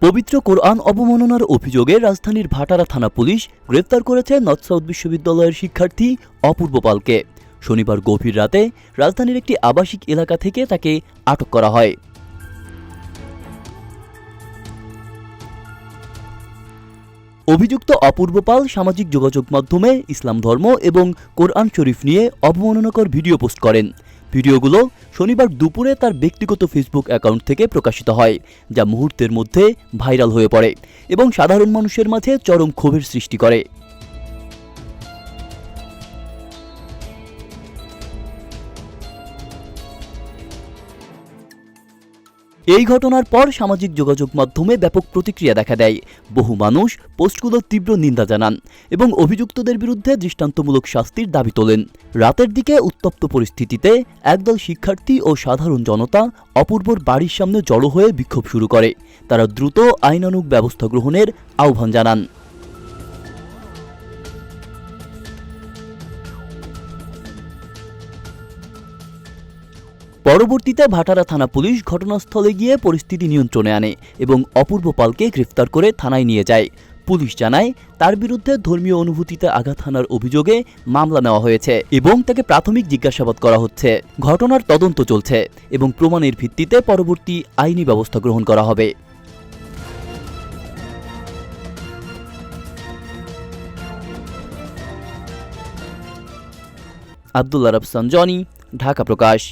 পবিত্র কোরআন অবমাননার অভিযোগে রাজধানীর ভাটারা থানা পুলিশ গ্রেফতার করেছে নর্থ সাউথ বিশ্ববিদ্যালয়ের শিক্ষার্থী অপূর্ব পালকে। শনিবার গভীর রাতে রাজধানীর একটি আবাসিক এলাকা থেকে তাকে আটক করা হয়। অভিযুক্ত অপূর্ব পাল সামাজিক যোগাযোগ মাধ্যমে ইসলাম ধর্ম এবং কোরআন শরীফ নিয়ে অবমাননাকর ভিডিও পোস্ট করেন। ভিডিওগুলো শনিবার দুপুরে তার ব্যক্তিগত ফেসবুক অ্যাকাউন্ট থেকে প্রকাশিত হয়, যা মুহূর্তের মধ্যে ভাইরাল হয়ে পড়ে এবং সাধারণ মানুষের মাঝে চরম ক্ষোভের সৃষ্টি করে। এই ঘটনার পর সামাজিক যোগাযোগ মাধ্যমে ব্যাপক প্রতিক্রিয়া দেখা দেয়। বহু মানুষ পোস্টগুলোর তীব্র নিন্দা জানান এবং অভিযুক্তদের বিরুদ্ধে দৃষ্টান্তমূলক শাস্তির দাবি তোলেন। রাতের দিকে উত্তপ্ত পরিস্থিতিতে একদল শিক্ষার্থী ও সাধারণ জনতা অপূর্বর বাড়ির সামনে জড়ো হয়ে বিক্ষোভ শুরু করে। তারা দ্রুত আইনানুগ ব্যবস্থা গ্রহণের আহ্বান জানান। পরবর্তীতে ভাটারা থানা পুলিশ ঘটনাস্থলে গিয়ে পরিস্থিতি নিয়ন্ত্রণে আনে এবং অপূর্ব পালকে গ্রেফতার করে থানায় নিয়ে যায়। পুলিশ জানায়, তার বিরুদ্ধে ধর্মীয় অনুভূতিতে আঘাত হানার অভিযোগে মামলা নেওয়া হয়েছে এবং তাকে প্রাথমিক জিজ্ঞাসাবাদ করা হচ্ছে। ঘটনার তদন্ত চলছে এবং প্রমাণের ভিত্তিতে পরবর্তী আইনি ব্যবস্থা গ্রহণ করা হবে। আব্দুল্লাহ রাফসান জনি, ঢাকা প্রকাশ।